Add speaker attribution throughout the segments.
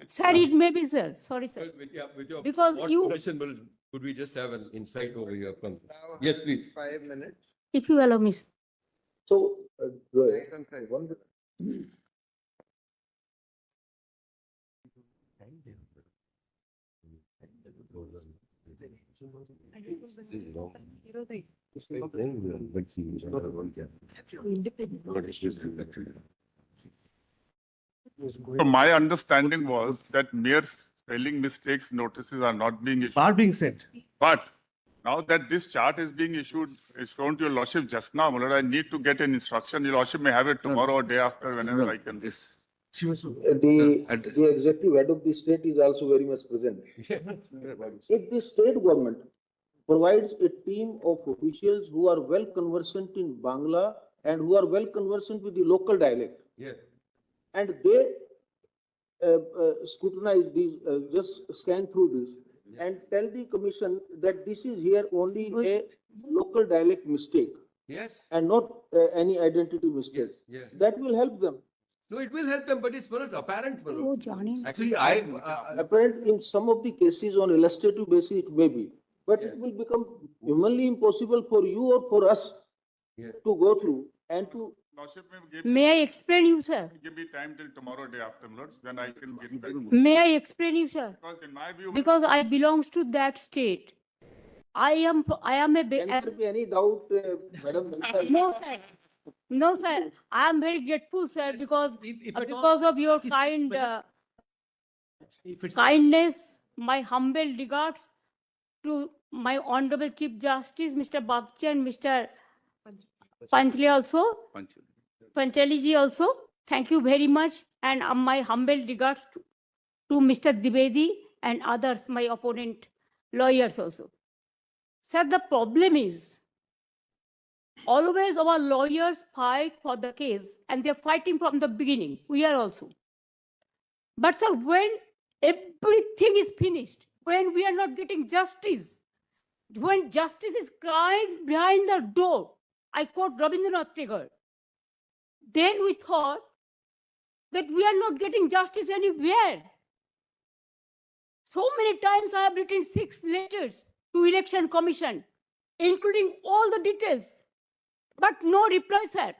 Speaker 1: Sir, it may be, sir. Sorry, sir.
Speaker 2: With your
Speaker 1: Because
Speaker 2: what
Speaker 1: you-
Speaker 2: permission could we just have an insight over here from? Yes, please.
Speaker 3: 5 minutes.
Speaker 1: If you allow me. Sir.
Speaker 4: So, go ahead.
Speaker 3: I can say one.
Speaker 5: So my understanding was that mere spelling mistakes notices are not being issued.
Speaker 6: Are being sent.
Speaker 5: But now that this chart is being issued, is shown to your lordship just now, my lord, I need to get an instruction. Your lordship may have it tomorrow or day after, whenever I can.
Speaker 6: She was.
Speaker 4: The executive head of the state is also very much present. If the state government provides a team of officials who are well conversant in Bangla and who are well conversant with the local dialect,
Speaker 2: Yeah.
Speaker 4: and they scrutinize these, just scan through this and tell the commission that this is here only a local dialect mistake
Speaker 2: Yes.
Speaker 4: and not any identity mistake.
Speaker 2: Yes.
Speaker 4: That will help them.
Speaker 2: No, it will help them, but it's apparent.
Speaker 1: Oh, Johnny.
Speaker 2: Actually,
Speaker 4: Apparent in some of the cases on illustrative basis it may be, but it will become humanly impossible for you or for us
Speaker 2: Yeah.
Speaker 4: to go through and to.
Speaker 5: Lordship may
Speaker 1: May I explain you, sir?
Speaker 5: give me time till tomorrow, day after, my lords, then I can get back.
Speaker 1: May I explain you, sir?
Speaker 5: Because in my view,
Speaker 1: Because I belongs to that state. I am a.
Speaker 4: Can there be any doubt, Madam?
Speaker 1: No, sir. No, sir. I am very grateful, sir, because because of your kind kindness, my humble regards to my Honorable Chief Justice, Mr. Bagchi and Mr. Panchali also, Panchali ji also. Thank you very much. And my humble regards to Mr. Dwivedi and others, my opponent lawyers also. Sir, the problem is, always our lawyers fight for the case and they're fighting from the beginning. We are also. But sir, when everything is finished, when we are not getting justice, when justice is crying behind the door, I quote Rabindranath Tagore, then we thought that we are not getting justice anywhere. So many times I have written 6 letters to Election Commission, including all the details. But no reply, sir.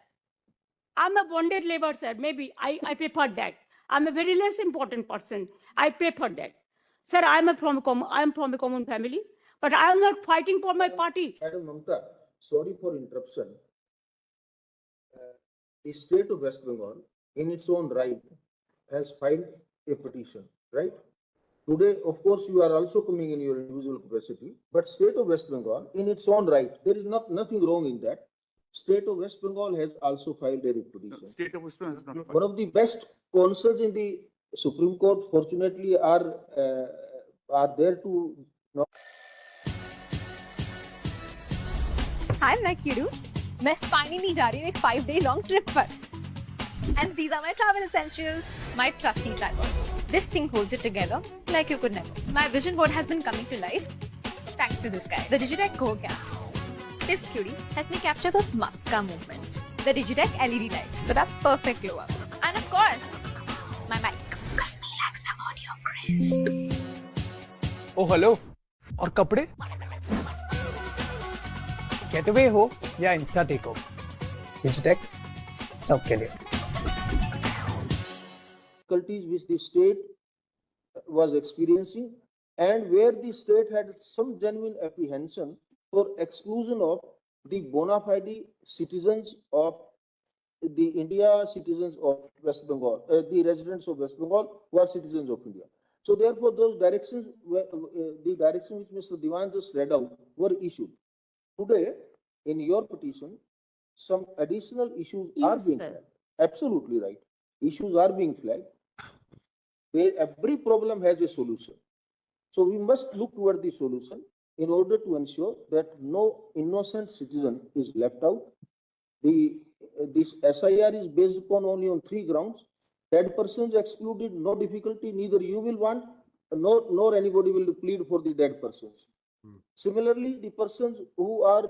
Speaker 1: I'm a bonded labor, sir. Maybe I prefer that. I'm a very less important person. I prefer that. Sir, I'm from a common family, but I am not fighting for my party.
Speaker 4: Madam Mamta, sorry for interruption. The state of West Bengal, in its own right, has filed a petition, right? Today, of course, you are also coming in your individual capacity, but state of West Bengal, in its own right, there is nothing wrong in that. State of West Bengal has also filed a petition.
Speaker 5: state of West Bengal is not.
Speaker 4: One of the best counsels in the Supreme Court, fortunately, are there to.
Speaker 7: Hi, मैं क्यूडू मैं finally जा रही हूँ एक 5-day long trip पर and these are my travel essentials. My trusty tripod. This thing holds it together like you could never. My vision board has been coming to life thanks to this guy, the Digitech Go Cam. This cutie helped me capture those Muska movements. The Digitech LED light for that perfect glow up. And of course, my mic. Because me likes my audio crisp.
Speaker 6: Oh hello और कपड़े gateway हो या Insta take हो डिजिटेक सबके लिए
Speaker 4: Difficulties which the state was experiencing and where the state had some genuine apprehension for exclusion of the bona fide citizens of the India, citizens of West Bengal, the residents of West Bengal who are citizens of India. So therefore, those directions, the direction which Mr. Diwan just read out were issued. Today, in your petition, some additional issues are
Speaker 1: Yes,
Speaker 4: being
Speaker 1: sir.
Speaker 4: flagged. Absolutely right. Issues are being flagged. Every problem has a solution. So we must look toward the solution in order to ensure that no innocent citizen is left out. This SIR is based upon only on 3 grounds. Dead persons excluded, no difficulty, neither you will want, nor anybody will plead for the dead persons. Similarly, the persons who are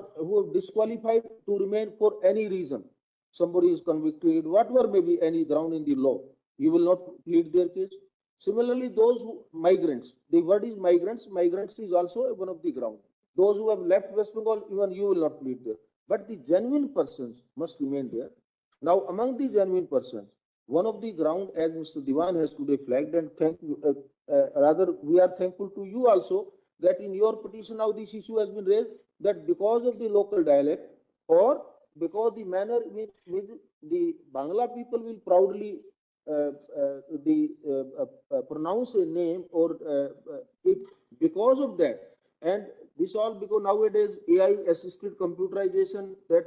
Speaker 4: disqualified to remain for any reason, somebody is convicted, whatever may be any ground in the law, you will not plead their case. Similarly, those who migrants, the word is migrants, migrants is also one of the ground. Those who have left West Bengal, even you will not plead there. But the genuine persons must remain there. Now, among the genuine persons, one of the ground, as Mr. Diwan has today flagged, and rather we are thankful to you also that in your petition now this issue has been raised, that because of the local dialect or because the manner in which the Bangla people will proudly pronounce a name or it because of that, and this all because nowadays AI assisted computerization, that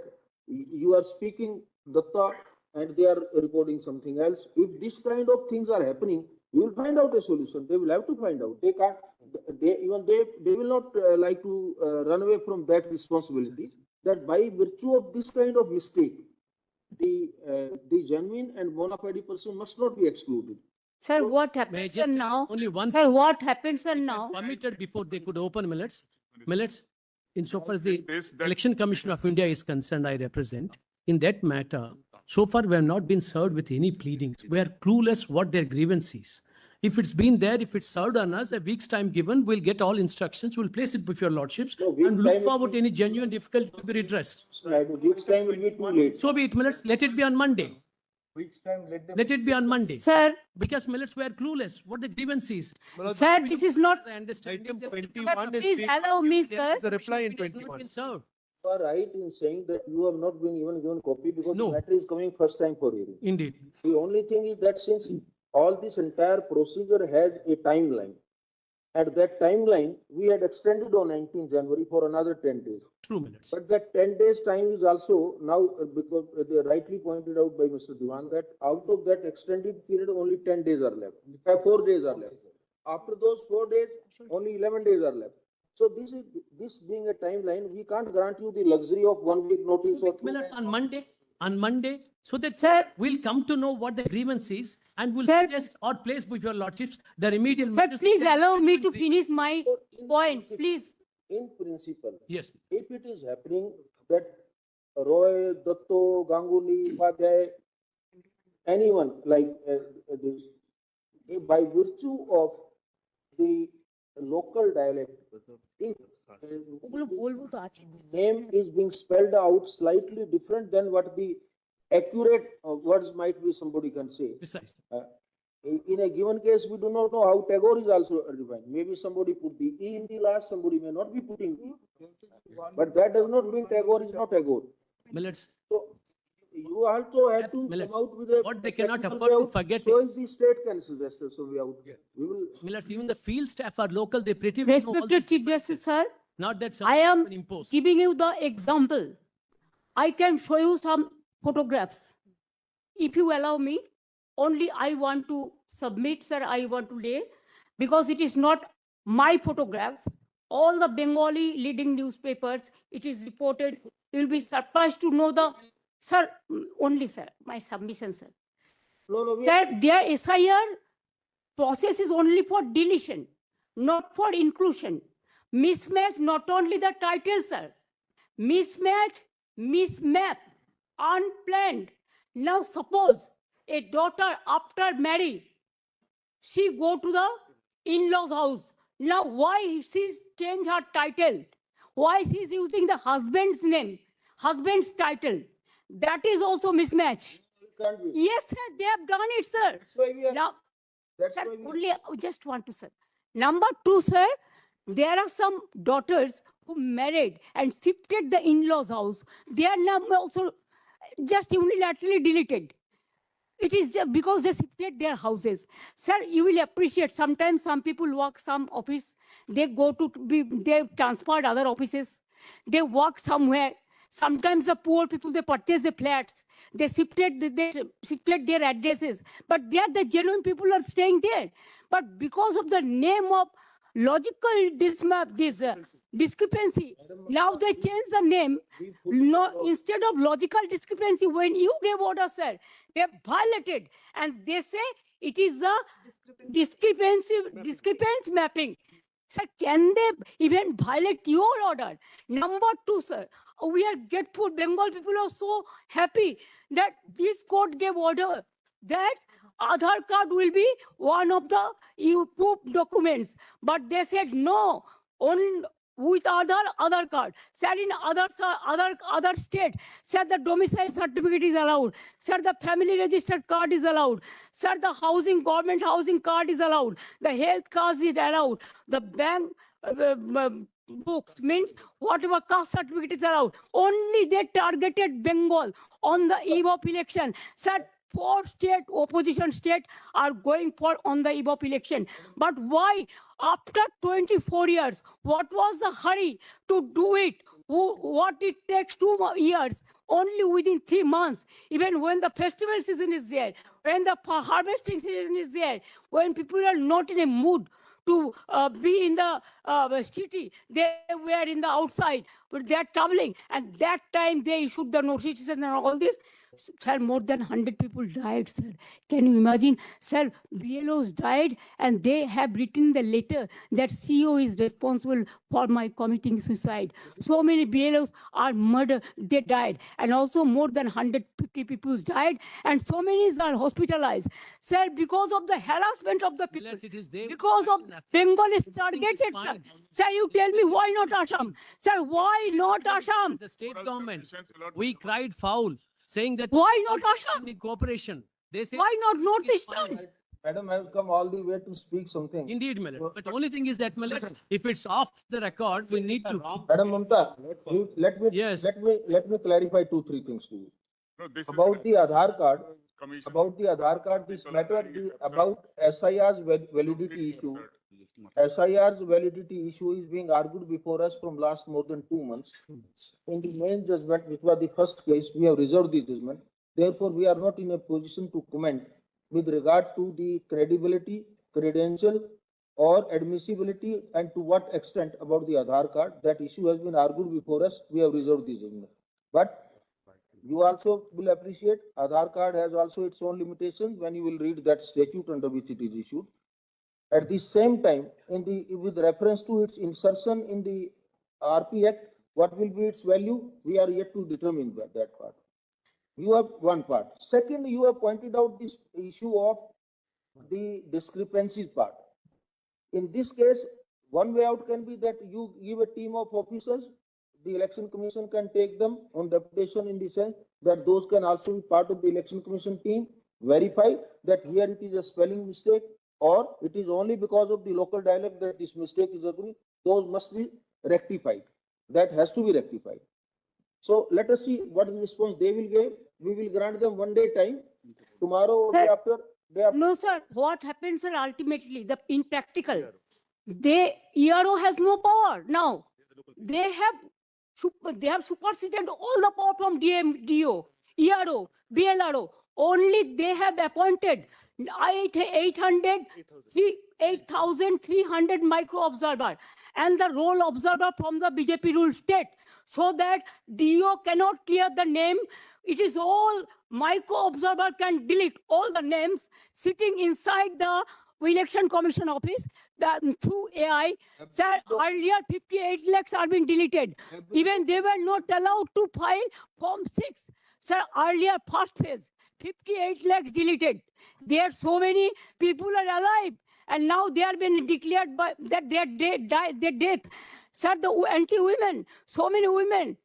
Speaker 4: you are speaking Datta and they are recording something else. If this kind of things are happening, we will find out a solution. They will have to find out. They can't. They will not like to run away from that responsibility. That by virtue of this kind of mistake, the genuine and bona fide person must not be excluded.
Speaker 1: Sir, what
Speaker 3: May I
Speaker 1: happens
Speaker 3: just
Speaker 1: now?
Speaker 3: only one
Speaker 1: Sir, what happens now?
Speaker 3: permitted before they could open millets. Millets, insofar as the
Speaker 5: This, that-
Speaker 3: Election Commission of India is concerned, I represent. In that matter, so far we have not been served with any pleadings. We are clueless what their grievance is. If it's been there, if it's served on us, a week's time given, we'll get all instructions, we'll place it before your lordships
Speaker 4: No, week's
Speaker 3: and look
Speaker 4: time-
Speaker 3: forward to any genuine difficulty to be redressed.
Speaker 4: This time will be too late.
Speaker 3: So be it, millets, let it be on Monday. Let it be on Monday.
Speaker 1: Sir,
Speaker 3: Because millets were clueless what the grievance is.
Speaker 1: sir, this is not,
Speaker 3: I understand.
Speaker 8: Item
Speaker 1: sir,
Speaker 8: 21 is
Speaker 1: please
Speaker 8: being-
Speaker 1: allow me, sir.
Speaker 8: The reply in
Speaker 3: It has not
Speaker 8: 21.
Speaker 3: been served.
Speaker 4: You are right in saying that you have not been even given copy because
Speaker 3: No.
Speaker 4: the matter is coming first time for hearing.
Speaker 3: Indeed.
Speaker 4: The only thing is that since all this entire procedure has a timeline, at that timeline, we had extended on 19th January for another 10 days.
Speaker 3: True millets.
Speaker 4: But that 10 days time is also now, because they rightly pointed out by Mr. Diwan, that out of that extended period, only 10 days are left. 4 days are left. After those 4 days, only 11 days are left. So this being a timeline, we can't grant you the luxury of 1 week notice or 2
Speaker 3: Millets
Speaker 4: days.
Speaker 3: on Monday, so that
Speaker 1: Sir.
Speaker 3: we'll come to know what the grievance is and we'll
Speaker 1: Sir.
Speaker 3: suggest or place before your lordships the remedial
Speaker 1: Sir,
Speaker 3: measures.
Speaker 1: please allow me to finish my
Speaker 4: So in
Speaker 1: point,
Speaker 4: principle-
Speaker 1: please.
Speaker 4: In principle,
Speaker 3: Yes,
Speaker 4: if it is happening that Roy, Datto, Ganguly, Upadhyay, anyone like this, by virtue of the local dialect, if the name is being spelled out slightly different than what the accurate words might be, somebody can say.
Speaker 3: precisely.
Speaker 4: In a given case, we do not know how Tagore is also defined. Maybe somebody put the E in the last, somebody may not be putting E. But that does not mean Tagore is not Tagore.
Speaker 3: Millets,
Speaker 4: So you also have to
Speaker 3: Millets,
Speaker 4: come out with a.
Speaker 3: what they cannot
Speaker 4: technical
Speaker 3: afford
Speaker 4: way
Speaker 3: to
Speaker 4: out.
Speaker 3: forget
Speaker 4: So
Speaker 3: is-
Speaker 4: is the state can suggest us, so we out. We will.
Speaker 3: millets, even the field staff are local, they pretty well know all
Speaker 1: Respected
Speaker 3: these
Speaker 1: Chief Justice,
Speaker 3: differences.
Speaker 1: sir,
Speaker 3: Not that
Speaker 1: I am
Speaker 3: something imposed.
Speaker 1: giving you the example. I can show you some photographs. If you allow me, only I want to submit, sir, I want to lay, because it is not my photograph. All the Bengali leading newspapers, it is reported. You will be surprised to know the, sir, only, sir, my submission, sir.
Speaker 4: No, we.
Speaker 1: Sir, their SIR process is only for deletion, not for inclusion. Mismatch, not only the title, sir. Mismatch, mismap, unplanned. Now suppose a daughter after marry, she go to the in-laws house. Now why she's change her title? Why she's using the husband's name, husband's title? That is also mismatch.
Speaker 4: It can't be.
Speaker 1: Yes, sir, they have done it, sir.
Speaker 4: That's why we are.
Speaker 1: Now,
Speaker 4: That's
Speaker 1: sir,
Speaker 4: why we.
Speaker 1: only I just want to, sir. Number two, sir, there are some daughters who married and shifted the in-laws house. Their name also just unilaterally deleted. It is just because they shifted their houses. Sir, you will appreciate sometimes some people work some office, they go to be, they transferred other offices, they work somewhere. Sometimes the poor people, they purchase the flats, they shifted their addresses, but they are the genuine people are staying there. But because of the name of logical discrepancy, now they change the name. No, instead of logical discrepancy, when you gave order, sir, they violated, and they say it is the discrepancy mapping. Sir, can they even violate your order? Number two, sir, we are grateful. Bengal people are so happy that this court gave order that Aadhaar card will be one of the proof documents. But they said no, on with Aadhaar card. Said in other state, said the domicile certificate is allowed. Said the family registered card is allowed. Said the government housing card is allowed. The health card is allowed. The bank books means whatever caste certificate is allowed. Only they targeted Bengal on the eve of election. Said 4 state opposition state are going for on the eve of election. But why after 24 years, what was the hurry to do it? What it takes 2 years, only within 3 months, even when the festival season is there, when the harvesting season is there, when people are not in a mood to be in the city, they were in the outside, but they are traveling, and that time they issued the notices and all this. Sir, more than 100 people died, sir. Can you imagine? Sir, BLOs died, and they have written the letter that CEO is responsible for my committing suicide. So many BLOs are murdered, they died, and also more than 150 people died, and so many are hospitalized. Sir, because of the harassment of the people,
Speaker 3: Unless it is there.
Speaker 1: because of Bengal is targeted, sir.
Speaker 3: fine.
Speaker 1: Sir, you tell me why not Assam? Sir, why not Assam?
Speaker 3: The state government, we cried foul, saying that.
Speaker 1: Why not Assam?
Speaker 3: In cooperation, they say.
Speaker 1: Why not
Speaker 3: It's
Speaker 1: Northeastern?
Speaker 3: fine.
Speaker 4: Madam has come all the way to speak something.
Speaker 3: Indeed, Millet. But the only thing is that, Millet, if it's off the record, we need to.
Speaker 4: Madam Mamta, let me
Speaker 3: Yes.
Speaker 4: clarify 2-3 things to you.
Speaker 5: No, this is
Speaker 4: About the Aadhaar card,
Speaker 5: commission.
Speaker 4: this matter, about SIR's validity issue. SIR's validity issue is being argued before us from last more than 2 months. In the main judgment, which was the first case, we have reserved the judgment. Therefore, we are not in a position to comment with regard to the credibility, credential, or admissibility, and to what extent about the Aadhaar card. That issue has been argued before us. We have reserved the judgment. But you also will appreciate Aadhaar card has also its own limitations when you will read that statute under which it is issued. At the same time, with reference to its insertion in the RP Act, what will be its value? We are yet to determine that part. You have one part. Second, you have pointed out this issue of the discrepancies part. In this case, one way out can be that you give a team of officers, the election commission can take them on deputation in the sense that those can also be part of the election commission team, verify that here it is a spelling mistake, or it is only because of the local dialect that this mistake is occurring. Those must be rectified. That has to be rectified. So let us see what response they will give. We will grant them 1 day time. Tomorrow or
Speaker 1: Sir,
Speaker 4: day after.
Speaker 1: No, sir. What happens, sir, ultimately, in practical, ERO has no power now. They have superseded all the power from DO, ERO, BLRO. Only they have appointed 8,300 micro observer and the role observer from the BJP ruled state, so that DO cannot clear the name. It is all micro observer can delete all the names sitting inside the election commission office through AI. Sir, earlier 58 lakhs are being deleted. Even they were not allowed to file Form 6. Sir, earlier first phase, 58 lakhs deleted. There are so many people are alive, and now they are being declared by that their death. Sir, the anti-women, so many women.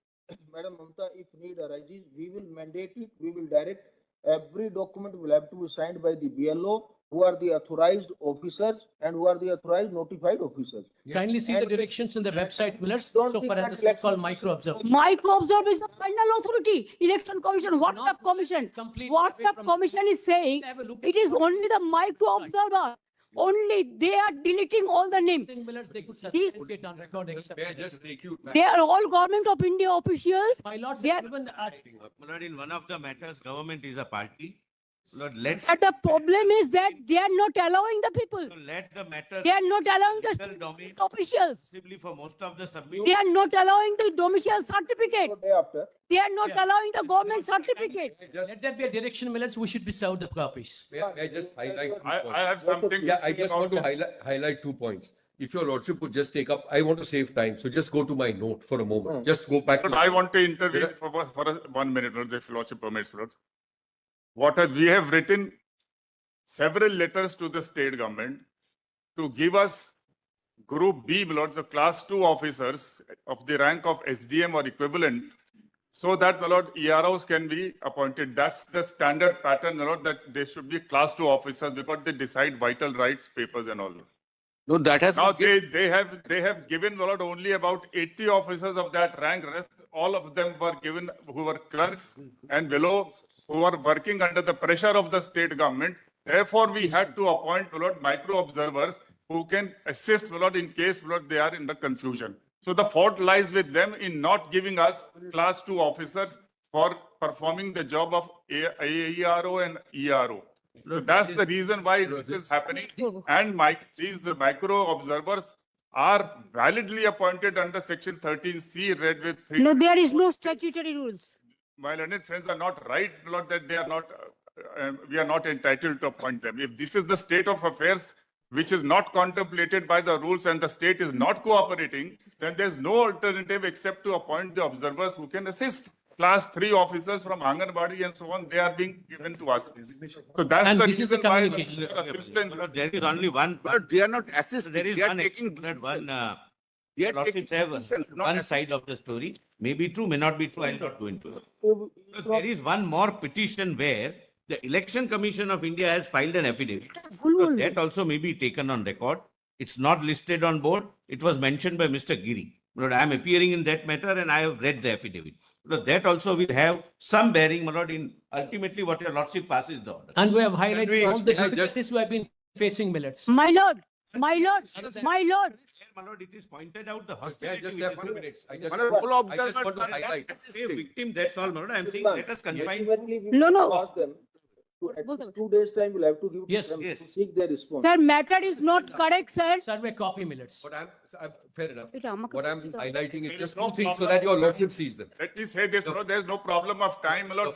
Speaker 4: Madam Mamta, if need arises, we will mandate it, we will direct. Every document will have to be signed by the BLO, who are the authorized officers and who are the authorized notified officers.
Speaker 3: Kindly see the
Speaker 4: And-
Speaker 3: directions in the website, Millers,
Speaker 4: Don't
Speaker 3: so
Speaker 4: think
Speaker 3: far as
Speaker 4: that
Speaker 3: the so-called
Speaker 4: election-
Speaker 3: micro observer.
Speaker 1: Micro observer is the final authority. Election commission, WhatsApp
Speaker 3: Not-
Speaker 1: commission.
Speaker 3: Complete away
Speaker 1: WhatsApp
Speaker 3: from-
Speaker 1: commission is saying
Speaker 3: Have a look at
Speaker 1: it is only the micro observer. Only they are deleting all the names.
Speaker 3: Millers, they could
Speaker 1: These-
Speaker 3: certificate on record, except.
Speaker 2: May I just take you?
Speaker 1: They are all government of India officials.
Speaker 3: My lords,
Speaker 1: They are-
Speaker 3: even
Speaker 8: My lord, in one of the matters, government is a party. Lord, let,
Speaker 1: But the problem is that they are not allowing the people.
Speaker 8: let the matter.
Speaker 1: They are not allowing the
Speaker 8: legal domain
Speaker 1: state officials.
Speaker 8: Possibly for most of the submission.
Speaker 1: They are not allowing the domicile certificate.
Speaker 4: Day after.
Speaker 1: They are not
Speaker 3: Yeah.
Speaker 1: allowing the government certificate.
Speaker 2: May I just-
Speaker 3: let that be a direction, Millers, we should be served the copies.
Speaker 2: may I just highlight? two
Speaker 5: I
Speaker 2: points?
Speaker 5: have something.
Speaker 2: Yeah,
Speaker 5: to
Speaker 2: I
Speaker 5: say
Speaker 2: just
Speaker 5: about
Speaker 2: want to
Speaker 5: this.
Speaker 2: highlight 2 points. If your lordship would just take up, I want to save time, so just go to my note for a moment. Just go back.
Speaker 5: But
Speaker 2: to-
Speaker 5: I want to intervene
Speaker 2: There
Speaker 5: for 1 minute, Lord, if Lordship permits, Lord. We have written several letters to the state government to give us Group B, my lord, the class 2 officers of the rank of SDM or equivalent, so that, my lord, EROs can be appointed. That's the standard pattern, my lord, that they should be class 2 officers because they decide vital rights, papers and all.
Speaker 2: No, that has.
Speaker 5: Now they have given, my lord, only about 80 officers of that rank. Rest, all of them were given who were clerks and below, who are working under the pressure of the state government. Therefore, we had to appoint, my lord, micro observers who can assist, my lord, in case, my lord, they are in the confusion. So the fault lies with them in not giving us class 2 officers for performing the job of AERO and ERO. So that's the reason why this is happening. And these micro observers are validly appointed under section 13C read with 3.
Speaker 1: No, there is no statutory rules.
Speaker 5: My learned friends are not right, my lord, that they are not, we are not entitled to appoint them. If this is the state of affairs, which is not contemplated by the rules and the state is not cooperating, then there's no alternative except to appoint the observers who can assist. Class 3 officers from Anganwadi and so on, they are being given to us. So that's
Speaker 3: And
Speaker 5: the
Speaker 3: this is the
Speaker 5: reason why
Speaker 3: communication.
Speaker 5: assistant.
Speaker 8: My lord, there is only one.
Speaker 9: But they are not assisting.
Speaker 8: There is
Speaker 9: They are
Speaker 8: one,
Speaker 9: taking
Speaker 8: one,
Speaker 9: They are
Speaker 8: lordships
Speaker 9: taking
Speaker 8: have
Speaker 9: decisions, not
Speaker 8: one
Speaker 9: assisting.
Speaker 8: side of the story. May be true, may not be true. I'll not go into it.
Speaker 4: If-
Speaker 8: So there is one more petition where the Election Commission of India has filed an affidavit. So that also may be taken on record. It's not listed on board. It was mentioned by Mr. Giri. My lord, I am appearing in that matter and I have read the affidavit. So that also will have some bearing, my lord, in ultimately what your lordship passes the order.
Speaker 3: And we have highlighted all the
Speaker 2: I just-
Speaker 3: difficulties we have been facing, millets.
Speaker 1: My lord, my lord, my lord.
Speaker 8: My lord, it is pointed out the
Speaker 2: Yeah,
Speaker 8: hostility.
Speaker 2: just
Speaker 8: which
Speaker 2: have
Speaker 8: is-
Speaker 2: 2 minutes. I just
Speaker 9: One of the full
Speaker 2: I just
Speaker 9: observers
Speaker 2: want to
Speaker 9: are not
Speaker 2: highlight.
Speaker 8: A
Speaker 9: assisting.
Speaker 8: victim, that's all, my lord. I am saying
Speaker 4: Sultan,
Speaker 8: let us confine.
Speaker 4: Ultimately, we
Speaker 1: No,
Speaker 4: will
Speaker 1: no.
Speaker 4: ask them to at least 2 days time we'll have to give to
Speaker 3: Yes,
Speaker 4: them
Speaker 8: yes.
Speaker 4: to seek their response.
Speaker 1: Sir, matter is not correct, sir.
Speaker 3: Survey copy, millets.
Speaker 2: But fair enough.
Speaker 1: It Ramakant-
Speaker 2: What I'm highlighting is
Speaker 5: There
Speaker 2: just
Speaker 5: is no
Speaker 2: 2 things so
Speaker 5: problem.
Speaker 2: that your lordship sees them.
Speaker 5: Let me say this, my lord, there's no problem of time, my
Speaker 2: The
Speaker 5: lord.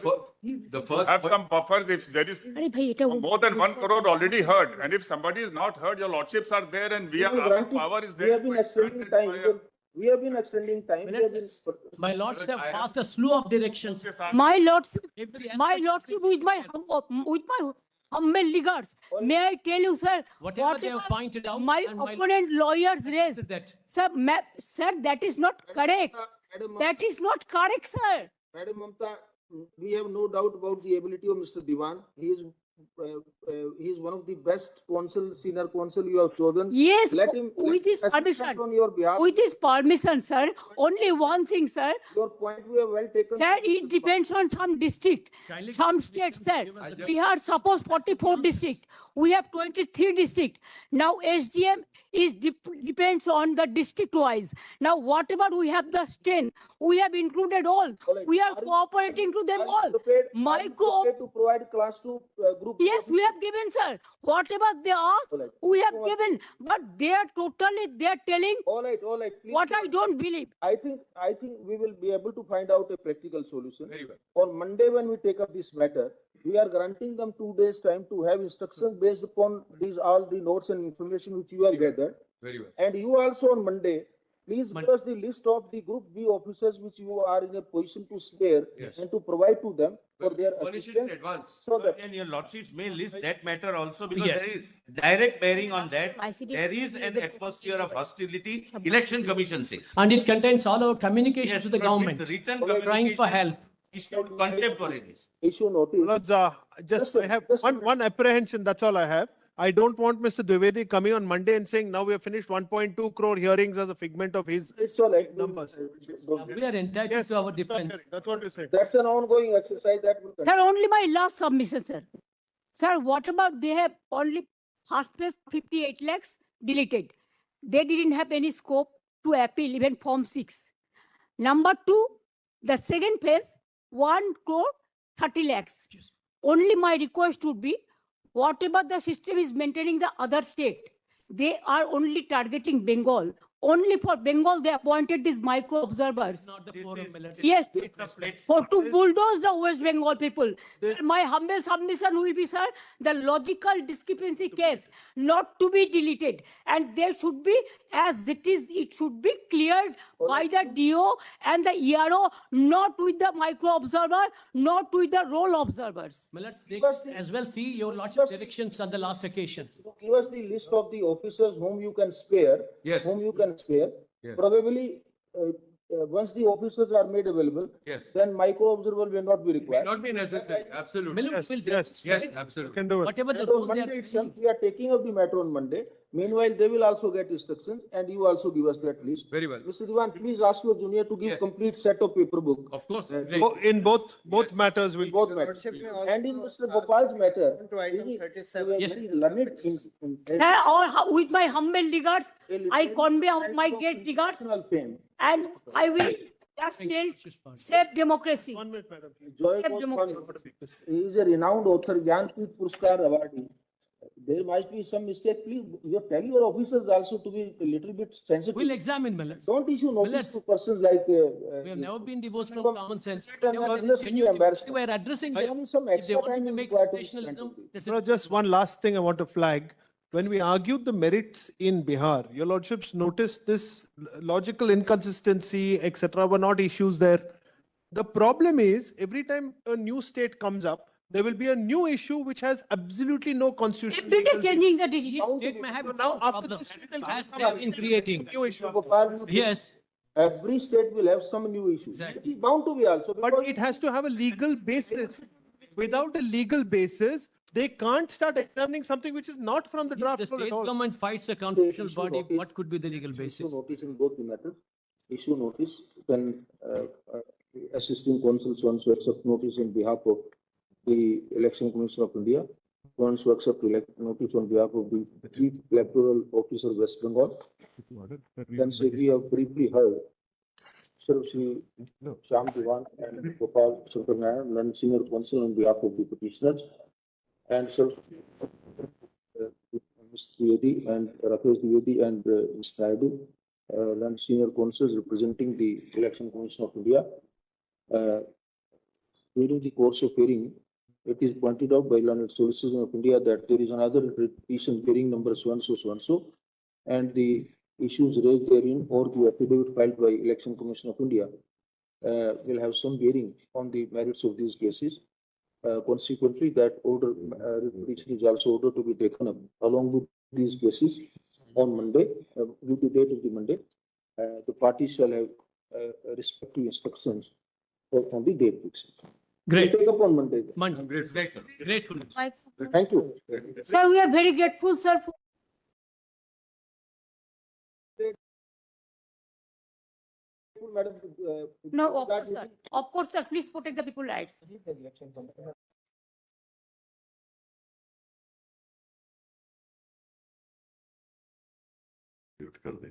Speaker 2: the first.
Speaker 5: Have
Speaker 2: point-
Speaker 5: some buffers if there is
Speaker 1: अरे भाई, এটা
Speaker 5: more than 1 crore already heard. And if somebody is not heard, your lordships are there and
Speaker 4: We
Speaker 5: our
Speaker 4: granted-
Speaker 5: power is there.
Speaker 4: We have been
Speaker 5: to
Speaker 4: extending
Speaker 5: grant it
Speaker 4: time.
Speaker 5: by a-
Speaker 4: We have been extending time. We have been.
Speaker 3: My lord, they have passed a slew of directions.
Speaker 1: My lordship,
Speaker 3: Every
Speaker 1: my
Speaker 3: aspect-
Speaker 1: lordship with my humble regards. May I tell you, sir,
Speaker 3: Whatever they have pointed out.
Speaker 1: my
Speaker 3: and my-
Speaker 1: opponent lawyers raised,
Speaker 3: That.
Speaker 1: sir, sir, that is not correct.
Speaker 4: Madam
Speaker 1: That is not correct, sir.
Speaker 4: Madam Mamta, we have no doubt about the ability of Mr. Diwan. He is one of the best counsel, senior counsel you have chosen.
Speaker 1: Yes,
Speaker 4: Let him
Speaker 1: with his
Speaker 4: assist us
Speaker 1: permission.
Speaker 4: on your behalf.
Speaker 1: With his permission, sir. Only one thing, sir.
Speaker 4: Your point we have well taken.
Speaker 1: Sir, it depends on some district,
Speaker 3: Kindly-
Speaker 1: some states, sir.
Speaker 3: Give us the-
Speaker 1: We are suppose 44 district. We have 23 district. Now SDM is depends on the district wise. Now whatever we have the strength, we have included all.
Speaker 4: Alright,
Speaker 1: We are
Speaker 4: are you-
Speaker 1: cooperating to them
Speaker 4: Are you
Speaker 1: all.
Speaker 4: prepared-
Speaker 1: My
Speaker 4: are you
Speaker 1: co-
Speaker 4: prepared to provide class 2 group?
Speaker 1: Yes, we have given, sir. Whatever they are,
Speaker 4: Alright.
Speaker 1: we have given. But they are telling
Speaker 4: All right, please.
Speaker 1: what I don't believe.
Speaker 4: I think we will be able to find out a practical solution.
Speaker 2: Very well.
Speaker 4: On Monday, when we take up this matter, we are granting them 2 days time to have instructions based upon all the notes and information which you have gathered.
Speaker 2: Very well.
Speaker 4: And you also on Monday, please give us the list of the group B officers which you are in a position to spare
Speaker 2: Yes.
Speaker 4: and to provide to them for their
Speaker 2: Furnish it in
Speaker 4: assistance.
Speaker 2: advance.
Speaker 4: So that,
Speaker 8: And your lordships may list that matter also because
Speaker 3: Yes.
Speaker 8: there is direct bearing on that.
Speaker 1: ICT
Speaker 8: There is an atmosphere of hostility. Election Commission says.
Speaker 3: And it contains all our communication
Speaker 8: Yes,
Speaker 3: to the
Speaker 8: but
Speaker 3: government,
Speaker 8: with Written
Speaker 3: trying for
Speaker 8: communication
Speaker 3: help.
Speaker 8: issued contemporaneous.
Speaker 4: issue notice.
Speaker 10: Lords,
Speaker 4: Just
Speaker 10: I have
Speaker 4: just a
Speaker 10: one apprehension, that's all I have. I don't want Mr. Dwivedi coming on Monday and saying, now we have finished 1.2 crore hearings as a figment of his.
Speaker 4: It's all right.
Speaker 10: Numbers.
Speaker 3: We are entitled to our defense.
Speaker 10: That's what you're saying.
Speaker 4: That's an ongoing exercise that will continue.
Speaker 1: Sir, only my last submission, sir. Sir, what about they have only first phase 58 lakhs deleted. They didn't have any scope to appeal even Form 6. Number 2, the second phase, 1 crore 30 lakhs. Only my request would be, whatever the system is maintaining the other state, they are only targeting Bengal. only for Bengal, they appointed these micro observers.
Speaker 3: Not the forum, Millets.
Speaker 1: Yes,
Speaker 3: Let's-
Speaker 1: for to bulldoze the West Bengal people.
Speaker 10: This-
Speaker 1: Sir, my humble submission will be, sir, the logical discrepancy case not to be deleted. And there should be, as it is, it should be cleared by the DO and the ERO, not with the micro observer, not with the role observers.
Speaker 3: Millets, they
Speaker 4: Because the-
Speaker 3: as well see your lordship's
Speaker 4: because-
Speaker 3: directions on the last occasions.
Speaker 4: So give us the list of the officers whom you can spare.
Speaker 2: Yes.
Speaker 4: Whom you can spare.
Speaker 2: Yes.
Speaker 4: Probably, once the officers are made available,
Speaker 2: Yes.
Speaker 4: then micro observer will not be
Speaker 2: May
Speaker 4: required.
Speaker 2: not be necessary, absolutely.
Speaker 3: Millets will
Speaker 10: Yes,
Speaker 2: Yes,
Speaker 3: demonstrate
Speaker 2: absolutely.
Speaker 10: Can do it.
Speaker 3: whatever the
Speaker 4: And on
Speaker 3: role they are
Speaker 4: Monday itself,
Speaker 3: playing.
Speaker 4: we are taking up the matter on Monday. Meanwhile, they will also get instructions and you also give us that list.
Speaker 2: Very well.
Speaker 4: Mr. Diwan, please ask your junior to give
Speaker 2: Yes.
Speaker 4: complete set of paper book.
Speaker 2: Of course.
Speaker 10: In both matters, we'll.
Speaker 4: Both matters. And in Mr. Gopal's matter,
Speaker 3: Yes.
Speaker 4: very learned in.
Speaker 1: Sir, or with my humble regards, I convey my great regards
Speaker 4: Personal fame.
Speaker 1: and I will just tell, save democracy.
Speaker 10: 1 minute, madam.
Speaker 4: Joy
Speaker 1: Save
Speaker 4: Bose
Speaker 1: democracy.
Speaker 4: He is a renowned author, Jnanpith Puraskar awardee. There might be some mistake, please, you tell your officers also to be a little bit
Speaker 3: We'll
Speaker 4: sensitive.
Speaker 3: examine, Millets.
Speaker 4: Don't issue notice
Speaker 3: Millets.
Speaker 4: to persons like.
Speaker 3: We have never been divorced from
Speaker 4: From-
Speaker 3: common sense.
Speaker 4: And
Speaker 3: Never-
Speaker 4: unnecessary
Speaker 3: genuine-
Speaker 4: embarrassment.
Speaker 3: We are addressing
Speaker 4: I
Speaker 3: them.
Speaker 4: mean, some
Speaker 3: If they
Speaker 4: extra
Speaker 3: want
Speaker 4: time
Speaker 3: to
Speaker 4: is
Speaker 3: make
Speaker 4: required to be
Speaker 3: sensationalism,
Speaker 4: spent.
Speaker 3: that's
Speaker 10: No,
Speaker 3: it.
Speaker 10: just one last thing I want to flag. When we argued the merits in Bihar, your lordships noticed this logical inconsistency, etc., were not issues there. The problem is, every time a new state comes up, there will be a new issue which has absolutely no constitutional.
Speaker 1: Every day
Speaker 10: legal
Speaker 1: changing the decision.
Speaker 3: Each state may have
Speaker 10: So
Speaker 3: its
Speaker 10: now
Speaker 3: own
Speaker 10: after
Speaker 3: problems,
Speaker 10: this, we will
Speaker 3: as
Speaker 10: come
Speaker 3: they
Speaker 10: up
Speaker 3: have been
Speaker 10: with
Speaker 3: creating.
Speaker 10: New issue.
Speaker 4: Mr. Gopal,
Speaker 3: Yes,
Speaker 4: every state will have some new issues.
Speaker 3: Exactly.
Speaker 4: It is bound to be also.
Speaker 10: But
Speaker 4: because
Speaker 10: it has to have a legal basis. Without a legal basis, they can't start examining something which is not from the
Speaker 3: if
Speaker 10: draft
Speaker 3: the
Speaker 10: code
Speaker 3: state
Speaker 10: at all.
Speaker 3: government fights a constitutional
Speaker 4: issue
Speaker 3: body,
Speaker 4: notice-
Speaker 3: what could be the legal
Speaker 4: Issue
Speaker 3: basis?
Speaker 4: notice in both the matters. Issue notice, then assisting counsels wants to accept notice in behalf of the Election Commission of India. Wants to accept notice on behalf of the Chief Electoral Officer West Bengal. Then say we have briefly heard Sir Shri Shyam Diwan and Gopal Subramanian, then senior counsel on behalf of the petitioners. And Sir Ms. Dwivedi and Rakesh Dwivedi and Ms. Naidu, then senior counsels representing the Election Commission of India. During the course of hearing, it is pointed out by learned solicitors of India that there is another petition hearing number so and so, and the issues raised therein or the affidavit filed by Election Commission of India will have some bearing on the merits of these cases. Consequently, that order, petition is also ordered to be taken up along with these cases on Monday, due to date of the Monday. The parties shall have respective instructions on the date fixed.
Speaker 3: Great.
Speaker 4: We'll take up on Monday.
Speaker 3: Monday.
Speaker 2: Grateful.
Speaker 3: Grateful.
Speaker 4: Thank you.
Speaker 1: Sir, we are very grateful, sir, for
Speaker 4: Madam.
Speaker 1: no, of course, sir. Of course, sir, please protect the people's rights.
Speaker 2: Mute कर दे।